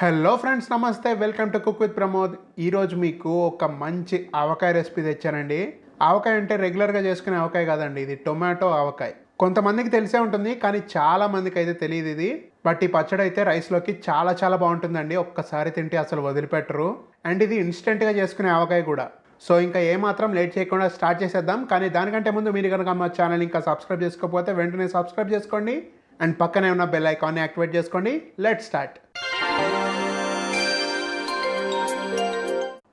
Hello friends, నమస్తే. Welcome to cook with Pramod. ఈరోజు మీకు ఒక మంచి ఆవకాయ రెసిపీ తెచ్చానండి. ఆవకాయ అంటే రెగ్యులర్గా చేసుకునే ఆవకాయ కాదండి, ఇది టొమాటో ఆవకాయ. కొంతమందికి తెలిసే ఉంటుంది, కానీ చాలా మందికి అయితే తెలియదు ఇది. బట్ ఈ పచ్చడి అయితే రైస్లోకి చాలా చాలా బాగుంటుందండి. ఒక్కసారి తింటే అసలు వదిలిపెట్టరు. అండ్ ఇది ఇన్స్టెంట్గా చేసుకునే ఆవకాయ కూడా. సో ఇంకా ఏమాత్రం లేట్ చేయకుండా స్టార్ట్ చేసేద్దాం. కానీ దానికంటే ముందు మీరు కనుక మా ఛానల్ ఇంకా సబ్స్క్రైబ్ చేసుకోకపోతే వెంటనే సబ్స్క్రైబ్ చేసుకోండి. అండ్ పక్కనే ఉన్న బెల్ ఐకాన్ని యాక్టివేట్ చేసుకోండి. Let's start.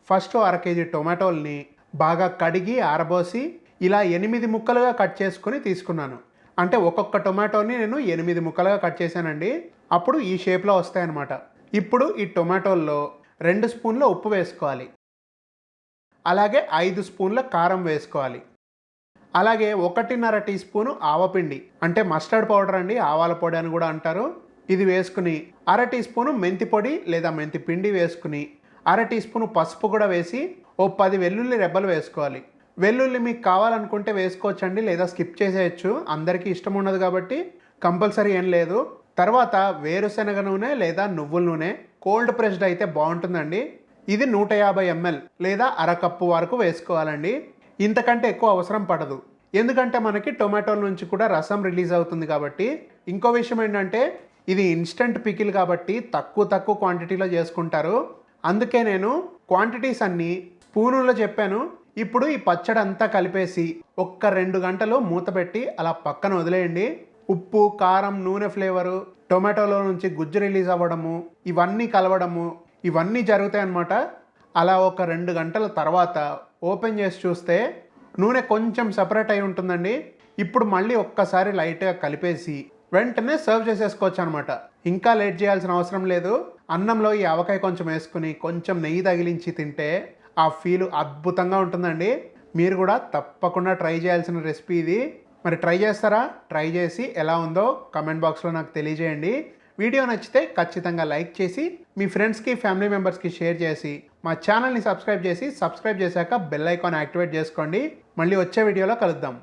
ఫస్ట్ అర కేజీ టొమాటోల్ని బాగా కడిగి ఆరబోసి ఇలా 8 ముక్కలుగా కట్ చేసుకుని తీసుకున్నాను. అంటే ఒక్కొక్క టొమాటోని నేను 8 ముక్కలుగా కట్ చేశానండి. అప్పుడు ఈ షేప్లో వస్తాయన్నమాట. ఇప్పుడు ఈ టొమాటోల్లో 2 స్పూన్ల ఉప్పు వేసుకోవాలి. అలాగే 5 స్పూన్ల కారం వేసుకోవాలి. అలాగే 1.5 టీ స్పూను ఆవపిండి, అంటే మస్టర్డ్ పౌడర్ అండి, ఆవాల పొడి అని కూడా అంటారు. ఇది వేసుకుని అర టీ స్పూను మెంతి పొడి లేదా మెంతి పిండి వేసుకుని అర టీ స్పూను పసుపు కూడా వేసి 10 వెల్లుల్లి రెబ్బలు వేసుకోవాలి. వెల్లుల్లి మీకు కావాలనుకుంటే వేసుకోవచ్చండి, లేదా స్కిప్ చేసేయచ్చు. అందరికీ ఇష్టం ఉండదు కాబట్టి కంపల్సరీ ఏం లేదు. తర్వాత వేరుశనగ నూనె లేదా నువ్వుల నూనె కోల్డ్ ప్రెస్డ్ అయితే బాగుంటుందండి. ఇది 150 ml లేదా అర కప్పు వరకు వేసుకోవాలండి. ఇంతకంటే ఎక్కువ అవసరం పడదు, ఎందుకంటే మనకి టొమాటోల నుంచి కూడా రసం రిలీజ్ అవుతుంది కాబట్టి. ఇంకో విషయం ఏంటంటే ఇది ఇన్స్టెంట్ పికిల్ కాబట్టి తక్కువ క్వాంటిటీలో చేసుకుంటారు. అందుకే నేను క్వాంటిటీస్ అన్నీ స్పూనుల్లో చెప్పాను. ఇప్పుడు ఈ పచ్చడి అంతా కలిపేసి 1-2 గంటలు మూత పెట్టి అలా పక్కన వదిలేయండి. ఉప్పు, కారం, నూనె ఫ్లేవరు, టొమాటోలో నుంచి గుజ్జు రిలీజ్ అవ్వడము, ఇవన్నీ కలవడము, ఇవన్నీ జరుగుతాయి అన్నమాట. అలా ఒక 2 గంటల తర్వాత ఓపెన్ చేసి చూస్తే నూనె కొంచెం సపరేట్ అయి ఉంటుందండి. ఇప్పుడు మళ్ళీ ఒక్కసారి లైట్గా కలిపేసి వెంటనే సర్వ్ చేసేసుకోవచ్చు అనమాట. ఇంకా లేట్ చేయాల్సిన అవసరం లేదు. అన్నంలో ఈ ఆవకాయ కొంచెం వేసుకుని కొంచెం నెయ్యి తగిలించి తింటే ఆ ఫీల్ అద్భుతంగా ఉంటుందండి. మీరు కూడా తప్పకుండా ట్రై చేయాల్సిన రెసిపీ ఇది. మరి ట్రై చేస్తారా? ట్రై చేసి ఎలా ఉందో కమెంట్ బాక్స్లో నాకు తెలియజేయండి. వీడియో నచ్చితే ఖచ్చితంగా లైక్ చేసి మీ ఫ్రెండ్స్కి, ఫ్యామిలీ మెంబర్స్కి షేర్ చేసి మా ఛానల్ని సబ్స్క్రైబ్ చేశాక బెల్ ఐకాన్ యాక్టివేట్ చేసుకోండి. మళ్ళీ వచ్చే వీడియోలో కలుద్దాం.